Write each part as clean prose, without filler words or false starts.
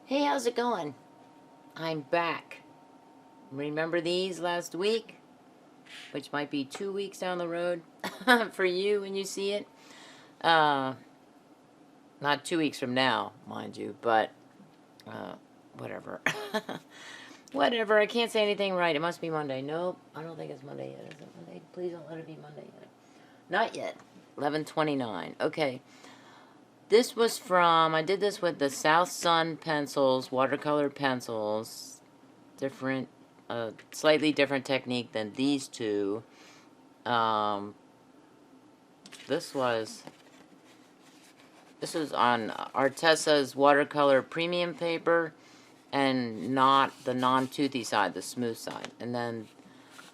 Hey, how's it going? I'm back. Remember these last week? Which might be 2 weeks down the road for you when you see it. Uh, Not 2 weeks from now, mind you, but whatever. Whatever, I can't say anything right. It must be Monday. Nope, I don't think it's Monday yet. Is it Monday? Please don't let it be Monday yet. Not yet. 11:29. Okay. This was from, I did this with the South Sun pencils, watercolor pencils. Different, slightly different technique than these two. This was on Artessa's watercolor premium paper, and not the non-toothy side, the smooth side. And then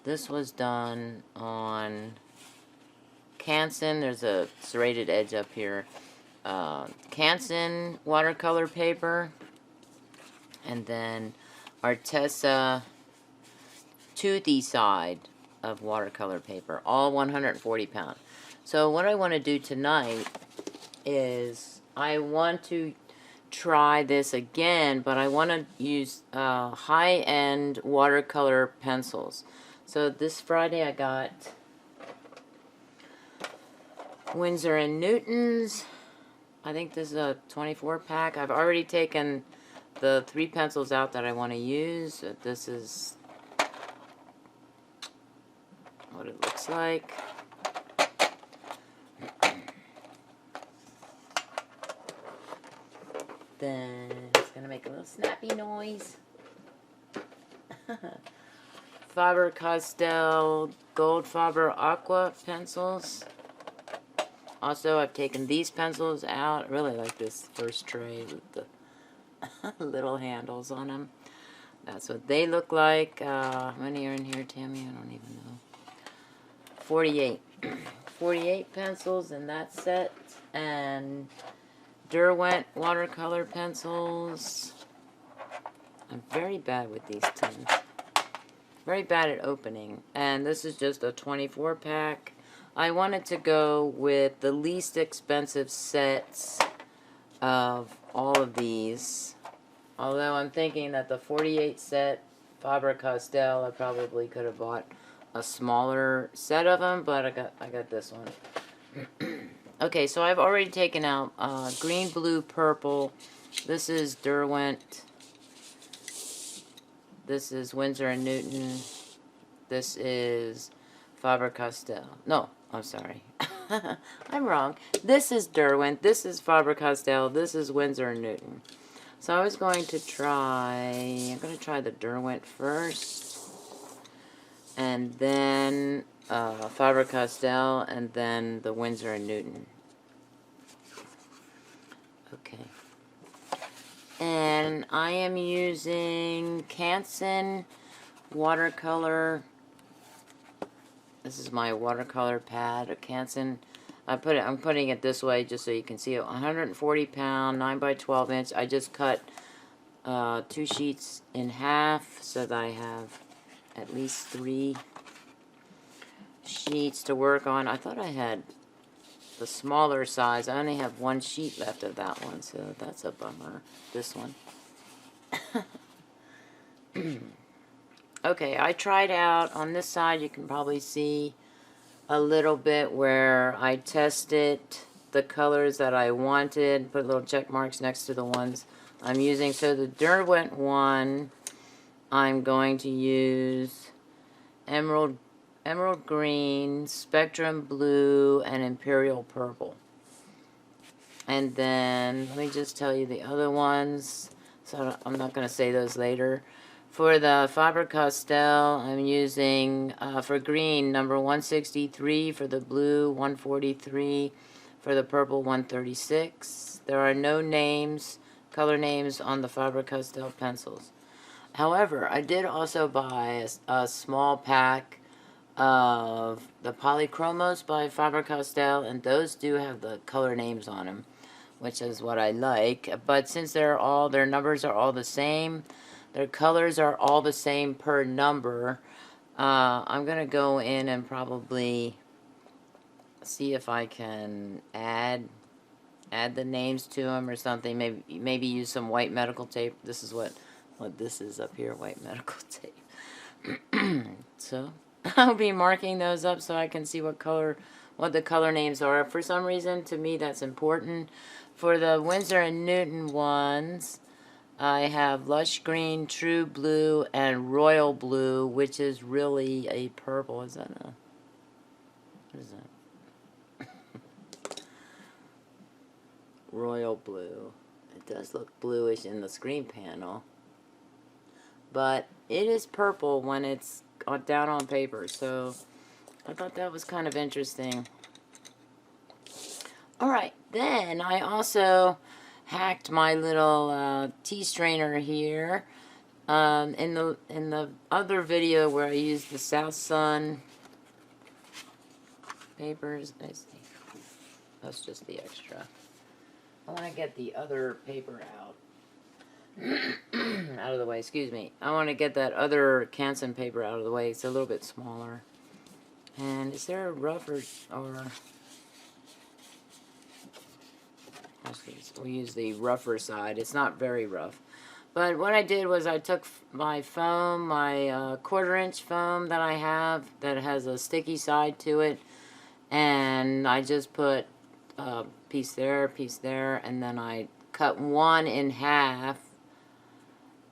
this was done on Canson. There's a serrated edge up here. Canson watercolor paper, and then Artessa toothy side of watercolor paper, all 140 pound. So what I want to do tonight is I want to try this again, but I want to use high-end watercolor pencils. So this Friday I got Winsor & Newton's. I think this is a 24 pack. I've already taken the 3 pencils out that I want to use. This is what it looks like. Then it's gonna make a little snappy noise. Faber Castell Gold Faber Aqua pencils. Also, I've taken these pencils out. I really like this first tray with the little handles on them. That's what they look like. How many are in here, Tammy? I don't even know. 48. 48 pencils in that set. And Derwent watercolor pencils. I'm very bad with these tins. Very bad at opening. And this is just a 24 pack. I wanted to go with the least expensive sets of all of these. Although I'm thinking that the 48 set Faber Castell, I probably could have bought a smaller set of them, but I got this one. Okay, so I've already taken out green, blue, purple. This is Derwent. This is Winsor & Newton. This is Faber Castell. No, I'm sorry. I'm wrong. This is Derwent. This is Faber Castell. This is Winsor & Newton. So I was going to try, I'm going to try the Derwent first. And then Faber Castell, and then the Winsor & Newton. Okay. And I am using Canson Watercolor. This is my watercolor pad, a Canson. I'm putting it this way just so you can see it. 140 pound, 9 by 12 inch. I just cut 2 sheets in half so that I have at least 3 sheets to work on. I thought I had the smaller size. I only have 1 sheet left of that one, so that's a bummer. This one. Okay, I tried out on this side. You can probably see a little bit where I tested the colors that I wanted. Put little check marks next to the ones I'm using. So the Derwent one, I'm going to use emerald green, spectrum blue, and imperial purple. And then let me just tell you the other ones, so I'm not going to say those later. For the Faber Castell, I'm using for green number 163, for the blue 143, for the purple 136. There are no names, color names on the Faber Castell pencils. However, I did also buy a small pack of the Polychromos by Faber Castell, and those do have the color names on them, which is what I like. But since their numbers are all the same, their colors are all the same per number, I'm gonna go in and probably see if I can add add the names to them or something. Maybe use some white medical tape. This is what this is up here, white medical tape. So I'll be marking those up so I can see what the color names are. For some reason, to me, that's important. For the Winsor & Newton ones, I have Lush Green, True Blue, and Royal Blue, which is really a purple. Is that a... What is that? Royal Blue. It does look bluish in the screen panel. But it is purple when it's down on paper, so I thought that was kind of interesting. Alright, then I also hacked my little tea strainer here. In the other video where I used the South Sun papers, I see. That's just the extra. I want to get the other paper out. Out of the way, excuse me. I want to get that other Canson paper out of the way. It's a little bit smaller. And is there a rougher or... We'll use the rougher side. It's not very rough. But what I did was I took my foam, my 1/4 inch foam that I have that has a sticky side to it, and I just put a piece there, and then I cut one in half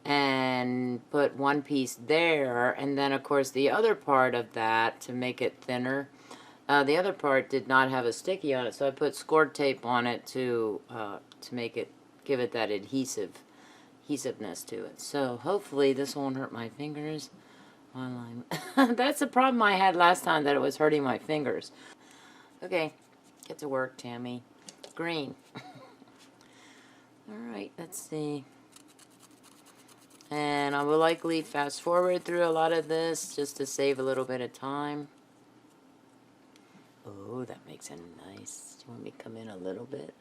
and put one piece there, and then of course the other part of that, to make it thinner, the other part did not have a sticky on it, so I put scored tape on it to make it, give it that adhesiveness to it. So hopefully this won't hurt my fingers while I'm... That's the problem I had last time, that it was hurting my fingers. Okay, get to work, Tammy. Green. Alright, let's see. And I will likely fast forward through a lot of this just to save a little bit of time. Oh, that makes it nice. Do you want me to come in a little bit?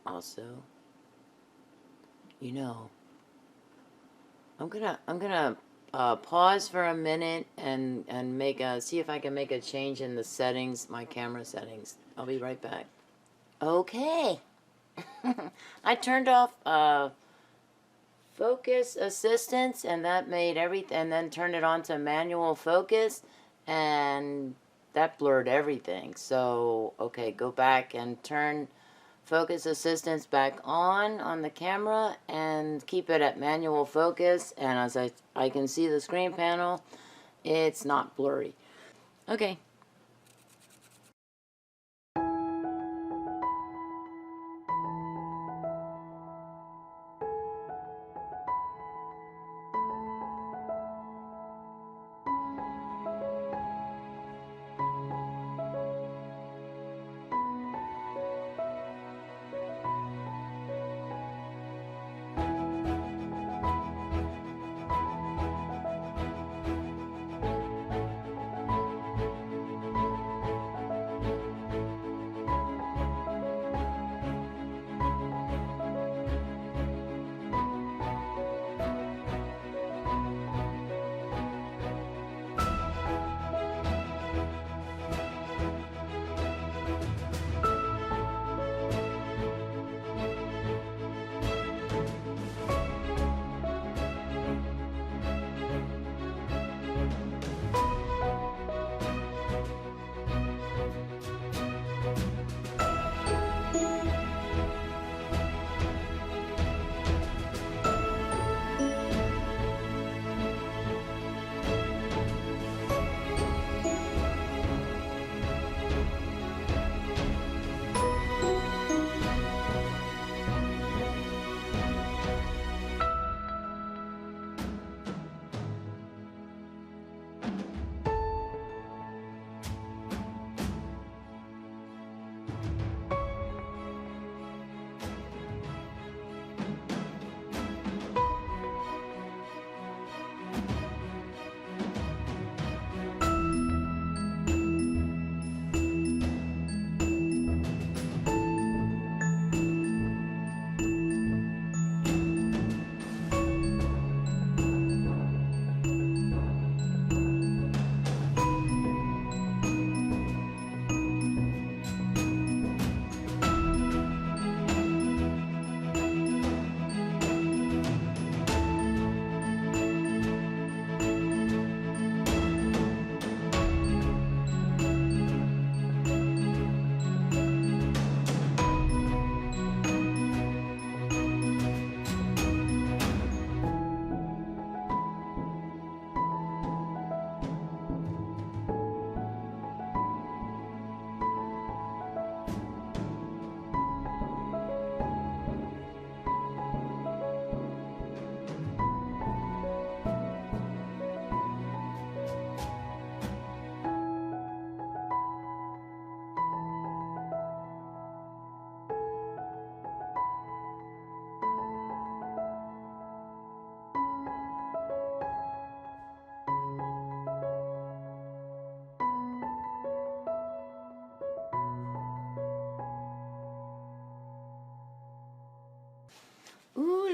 Also, you know, I'm gonna pause for a minute and see if I can make a change in the settings, my camera settings. I'll be right back. Okay. I turned off focus assistance, and that made everything, and then turned it on to manual focus, and that blurred everything. So, okay, go back and turn focus assistance back on the camera and keep it at manual focus, and as I can see the screen panel, it's not blurry. Okay.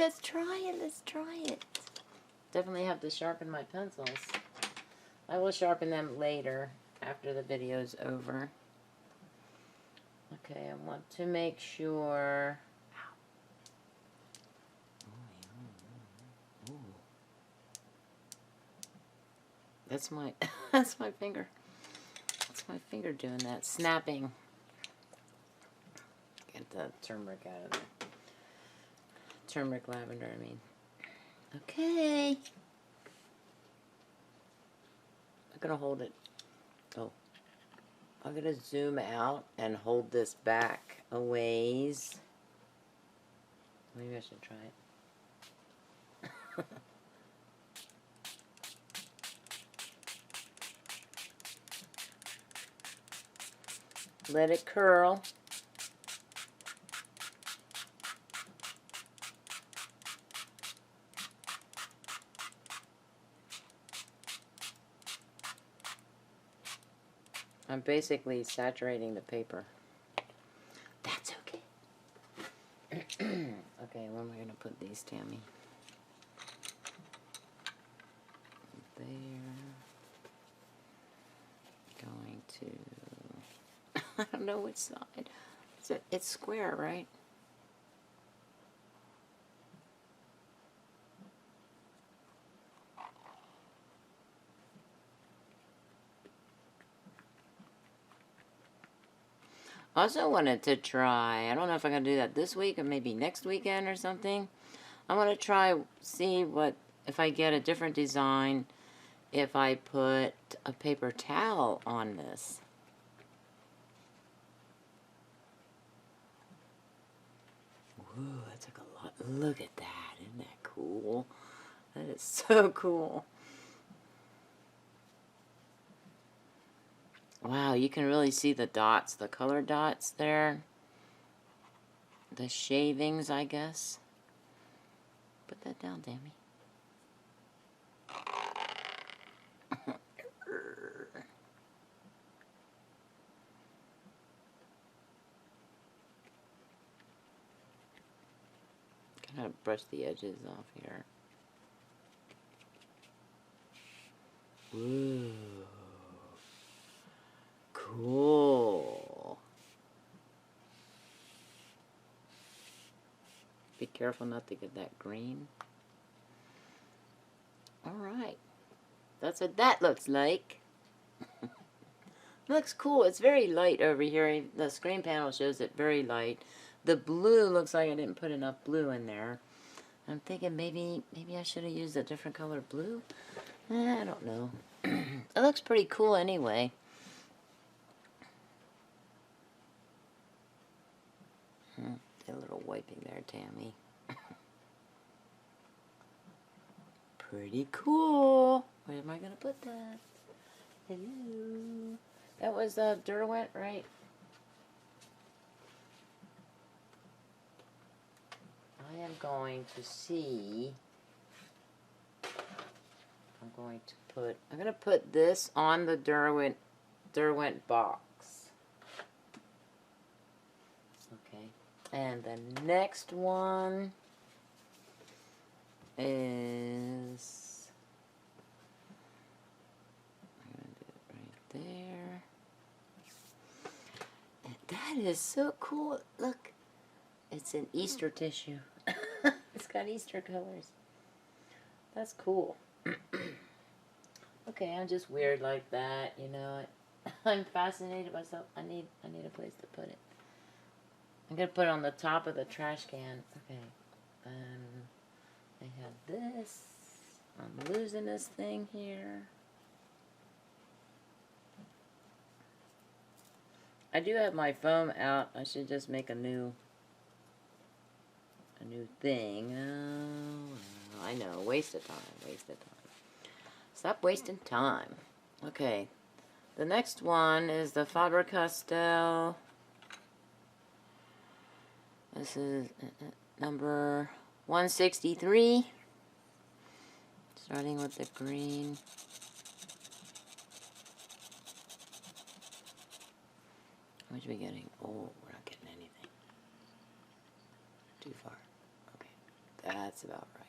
let's try it. Let's try it. Definitely have to sharpen my pencils. I will sharpen them later after the video's over. Okay, I want to make sure. Ooh. That's my that's my finger. That's my finger doing that, snapping. Get the turmeric out of there. Turmeric lavender, I mean. Okay. I'm gonna hold it. Oh. I'm gonna zoom out and hold this back a ways. Maybe I should try it. Let it curl. I'm basically saturating the paper. That's okay. Okay, where am I going to put these, Tammy? There. Going to... I don't know which side. It's square, right? Also wanted to try, I don't know if I'm going to do that this week or maybe next weekend or something. I want to try, see what, if I get a different design, if I put a paper towel on this. Ooh, that took a lot. Look at that. Isn't that cool? That is so cool. Wow, you can really see the dots, the color dots there. The shavings, I guess. Put that down, Dammy. Kind of brush the edges off here. Ooh. Cool. Be careful not to get that green. Alright. That's what that looks like. Looks cool. It's very light over here. The screen panel shows it very light. The blue looks like I didn't put enough blue in there. I'm thinking maybe I should have used a different color blue. I don't know. It looks pretty cool anyway. A little wiping there, Tammy. Pretty cool. Where am I going to put that? Hello. That was Derwent, right? I am going to see. I'm going to put this on the Derwent box. Okay. And the next one is, I'm going to do it right there. And that is so cool. Look, it's an Easter tissue. It's got Easter colors. That's cool. Okay, I'm just weird like that, you know. I'm fascinated by stuff. I need a place to put it. I'm gonna put it on the top of the trash can. Okay. I have this. I'm losing this thing here. I do have my foam out. I should just make a new thing. Oh, I know. Waste of time. Waste of time. Stop wasting time. Okay. The next one is the Faber Castell. This is number 163. Starting with the green. How much are we getting? Oh, we're not getting anything. Too far. Okay. That's about right.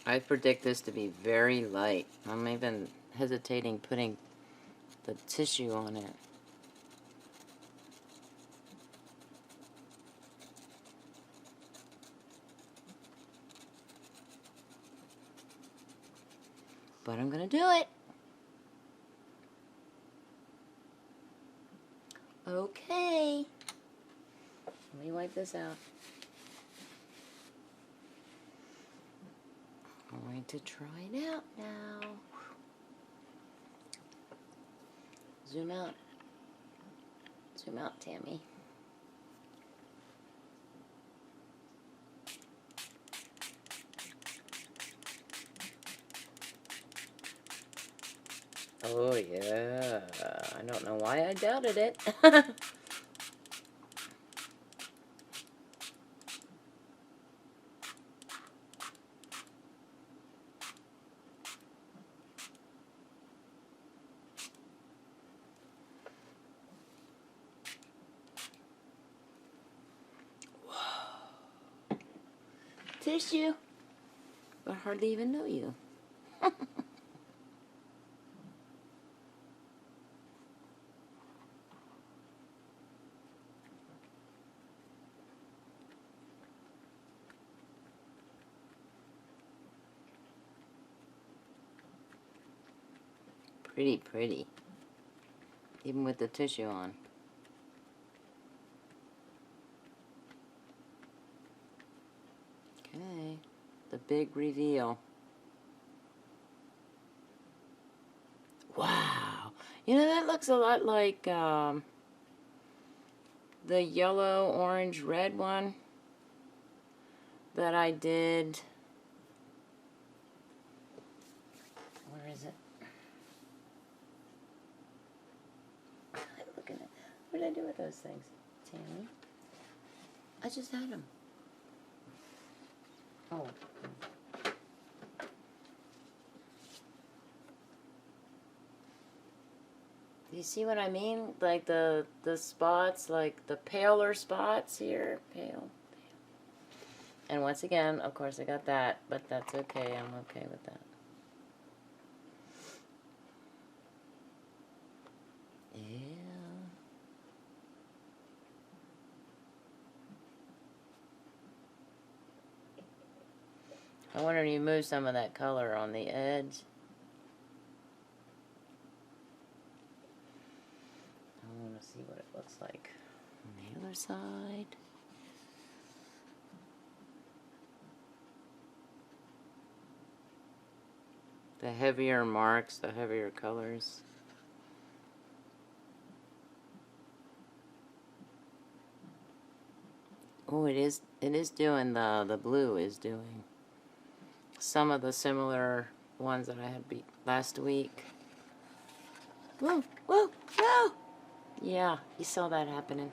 I predict this to be very light. I'm even hesitating putting the tissue on it. But I'm gonna do it. Okay. Let me wipe this out. I'm going to try it out now. Zoom out. Zoom out, Tammy. Oh yeah. I don't know why I doubted it. Tissue. I hardly even know you. Pretty, pretty. Even with the tissue on. Okay, the big reveal. Wow. You know, that looks a lot like the yellow, orange, red one that I did. Where is it? Looking at. What did I do with those things, Tammy? I just had them. Oh. Do you see what I mean? Like the spots, like the paler spots here. Pale. And once again, of course, I got that, but that's okay. I'm okay with that. Yeah. I wonder if you move some of that color on the edge. I want to see what it looks like on the other side. The heavier marks, the heavier colors. Oh, it is doing the blue is doing some of the similar ones that I had beat last week. Whoa, whoa, whoa! Yeah, you saw that happening.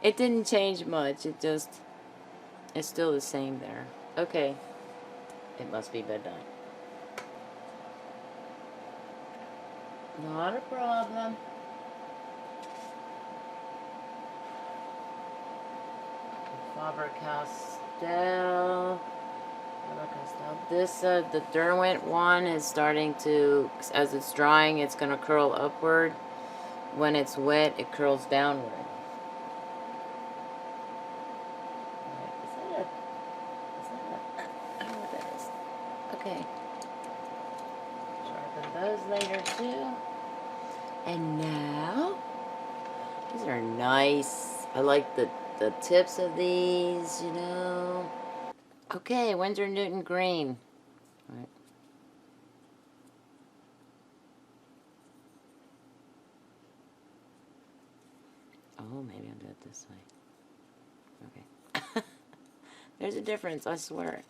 It didn't change much, it's still the same there. Okay, it must be bedtime. Not a problem. Faber Castell. This, the Derwent one is starting to, as it's drying, it's going to curl upward. When it's wet, it curls downward. I don't know what that is. Okay. Sharpen those later too. And now, these are nice. I like the tips of these, you know. Okay, Winsor Newton green. All right. Oh, maybe I'll do it this way. Okay. There's a difference, I swear.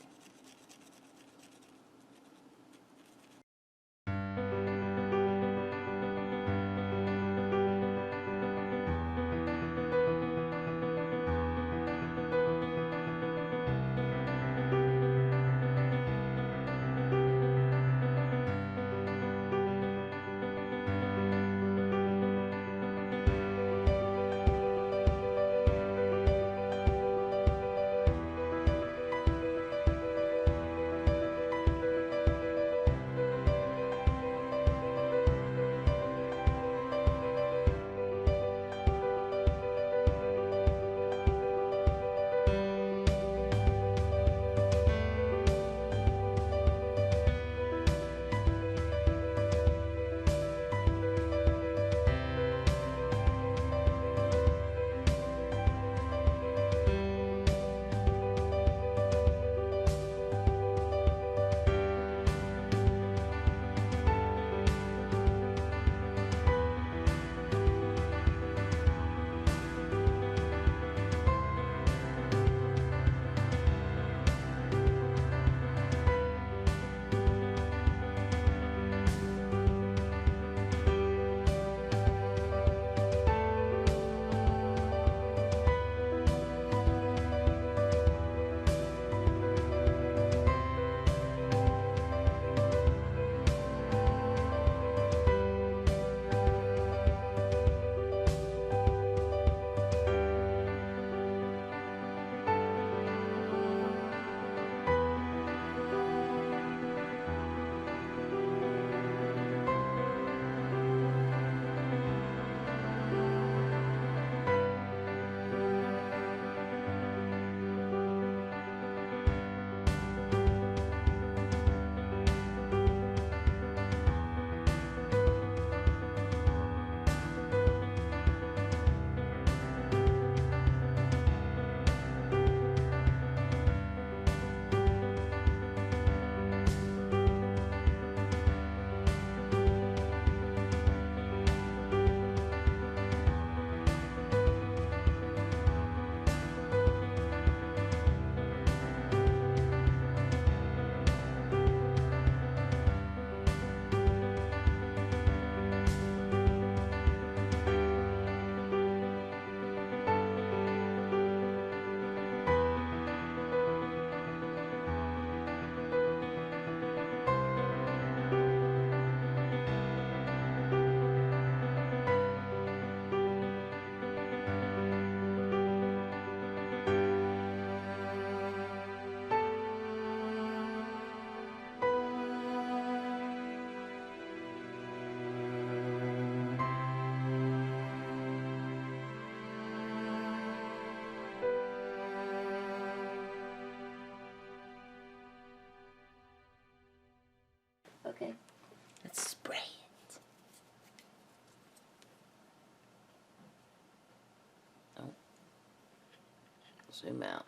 Zoom out.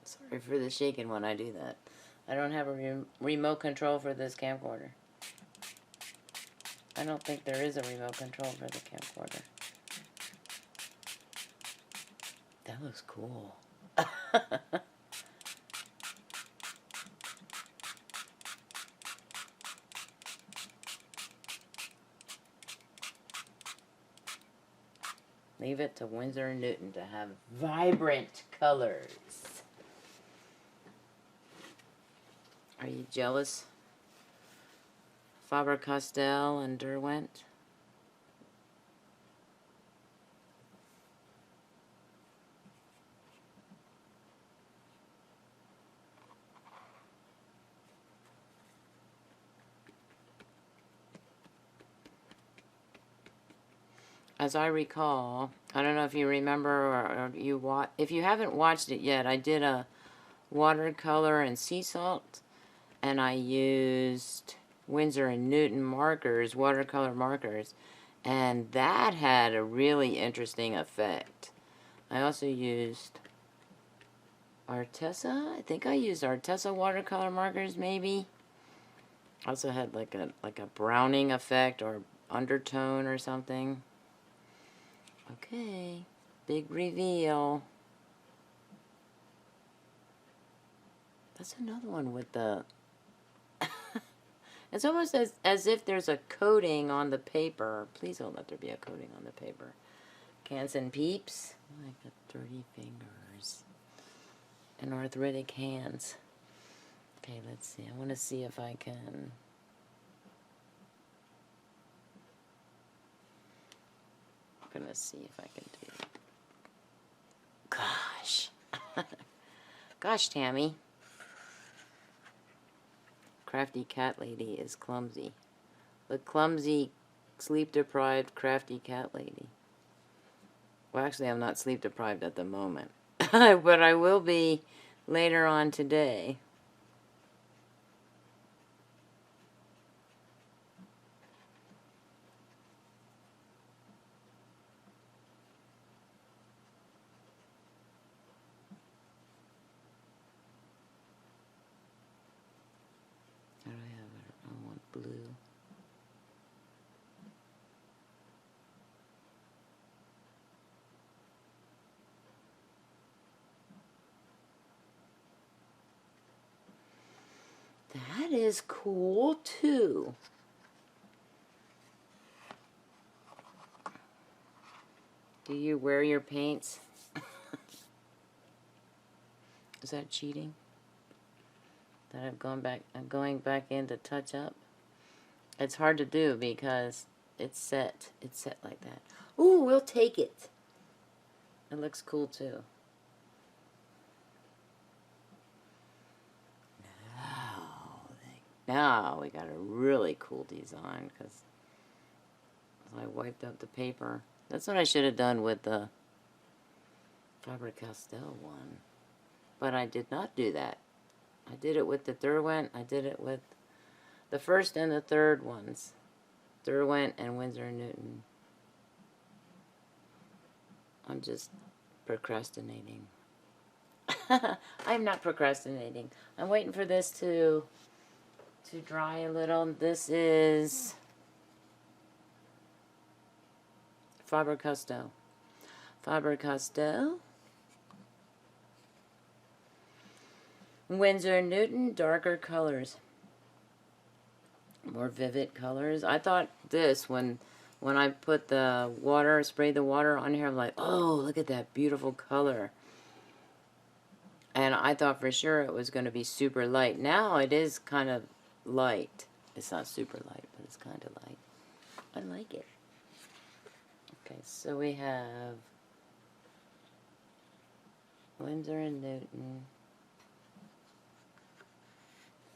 Sorry for the shaking when I do that. I don't have a remote control for this camcorder. I don't think there is a remote control for the camcorder. That looks cool. Leave it to Winsor & Newton to have vibrant colors. Are you jealous? Faber Castell and Derwent? As I recall, I don't know if you remember or if you haven't watched it yet, I did a watercolor and sea salt, and I used Winsor & Newton markers, watercolor markers, and that had a really interesting effect. I also used Arteza. I think I used Arteza watercolor markers, maybe. Also had like a browning effect or undertone or something. Okay, big reveal. That's another one with the... It's almost as if there's a coating on the paper. Please don't let there be a coating on the paper. Canson peeps. I got dirty fingers. And arthritic hands. Okay, let's see. I want to see if I can... I'm going to see if I can do it. Gosh. Gosh, Tammy. Crafty cat lady is clumsy. The clumsy, sleep-deprived, crafty cat lady. Well, actually, I'm not sleep-deprived at the moment. But I will be later on today. How do I have it? I want blue. That is cool, too. Do you wear your paints? Is that cheating? That I'm going back in to touch up? It's hard to do because it's set. It's set like that. Ooh, we'll take it. It looks cool, too. Now we got a really cool design because I wiped up the paper. That's what I should have done with the Faber Castell one. But I did not do that. I did it with the Derwent. I did it with the first and the third ones. Derwent and Winsor & Newton. I'm just procrastinating. I'm not procrastinating. I'm waiting for this to dry a little. This is Faber Castell. Faber Castell. Winsor & Newton, darker colors. More vivid colors. I thought this when I put the water, sprayed the water on here, I'm like, oh, look at that beautiful color. And I thought for sure it was going to be super light. Now it is kind of light. It's not super light, but it's kind of light. I like it. Okay, so we have Winsor & Newton,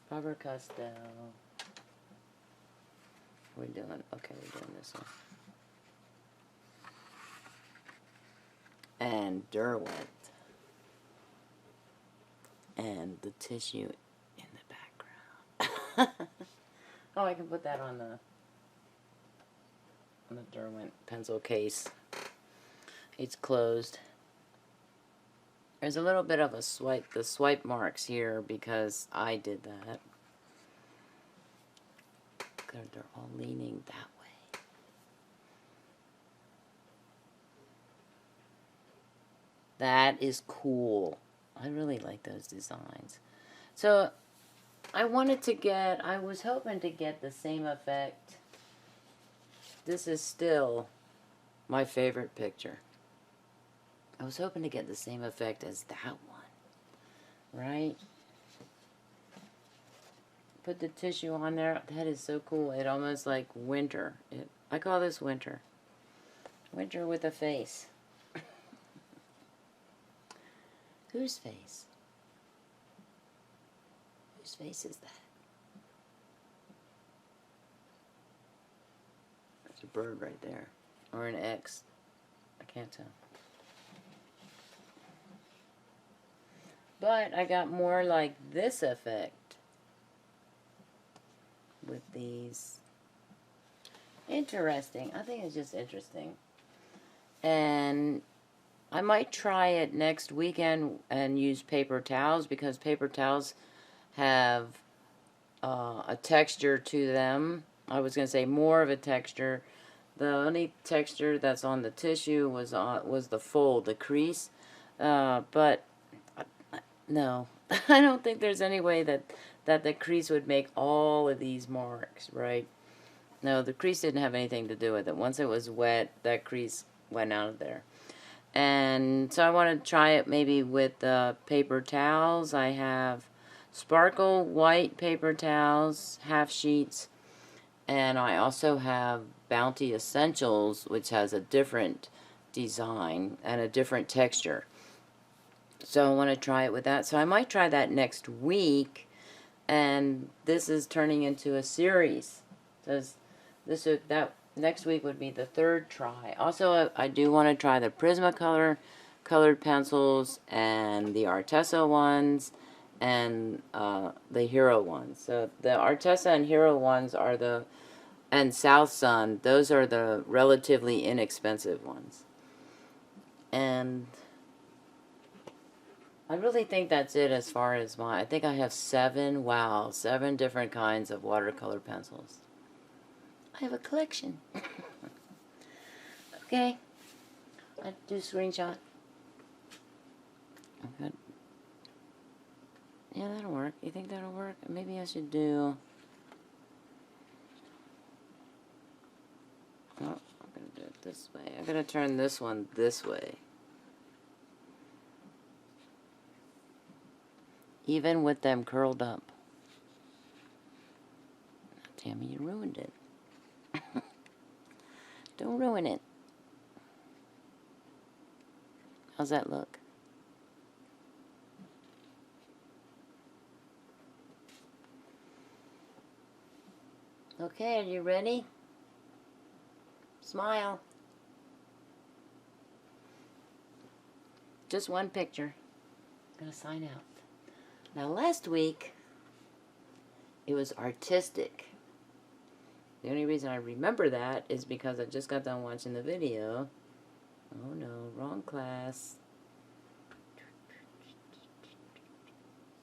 Faber Castell. We're doing this one. And Derwent. And the tissue in the background. Oh, I can put that on the Derwent pencil case. It's closed. There's a little bit of a swipe, the swipe marks here because I did that. They're all leaning that way. That is cool. I really like those designs. So I was hoping to get the same effect. This is still my favorite picture. I was hoping to get the same effect as that one, right? Put the tissue on there. That is so cool. It almost like winter. I call this winter. Winter with a face. Whose face? Whose face is that? There's a bird right there. Or an X. I can't tell. But I got more like this effect with these. Interesting. I think it's just interesting. And I might try it next weekend and use paper towels because paper towels have a texture to them. I was going to say more of a texture. The only texture that's on the tissue was the fold, the crease. But no, I don't think there's any way that the crease would make all of these marks, right? No, the crease didn't have anything to do with it. Once it was wet, that crease went out of there. And so I want to try it maybe with paper towels. I have sparkle white paper towels, half sheets. And I also have Bounty Essentials, which has a different design and a different texture. So I want to try it with that. So I might try that next week. And this is turning into a series. So that next week would be the third try. Also, I do want to try the Prismacolor colored pencils and the Arteza ones and the Hero ones. So the Arteza and Hero ones are and South Sun, those are the relatively inexpensive ones. And I really think that's it as far as I think I have 7 different kinds of watercolor pencils. I have a collection. Okay. I do a screenshot. Okay. Yeah, that'll work. You think that'll work? Maybe I should do... Oh, I'm going to do it this way. I'm going to turn this one this way. Even with them curled up. Tammy, you ruined it. Don't ruin it. How's that look? Okay, are you ready? Smile. Just one picture. I'm going to sign out. Now last week, it was artistic. The only reason I remember that is because I just got done watching the video. Oh no, wrong class.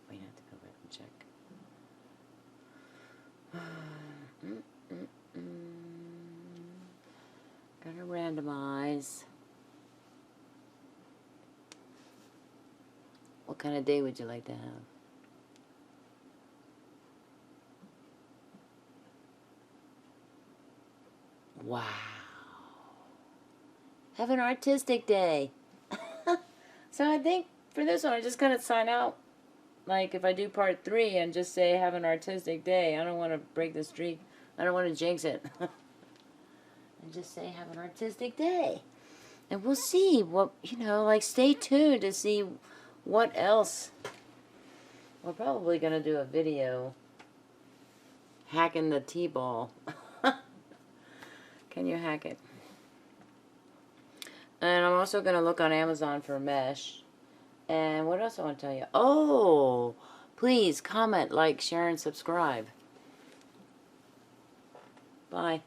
Wait, I have to go back and check. Gotta randomize. What kind of day would you like to have? Wow. Have an artistic day. So I think for this one, I just kind of sign out. Like if I do part 3 and just say have an artistic day. I don't want to break the streak. I don't want to jinx it. And just say have an artistic day. And we'll see what, like stay tuned to see what else. We're probably going to do a video hacking the T-ball. Can you hack it? And I'm also going to look on Amazon for mesh. And what else I want to tell you? Oh, please comment, like, share, and subscribe. Bye.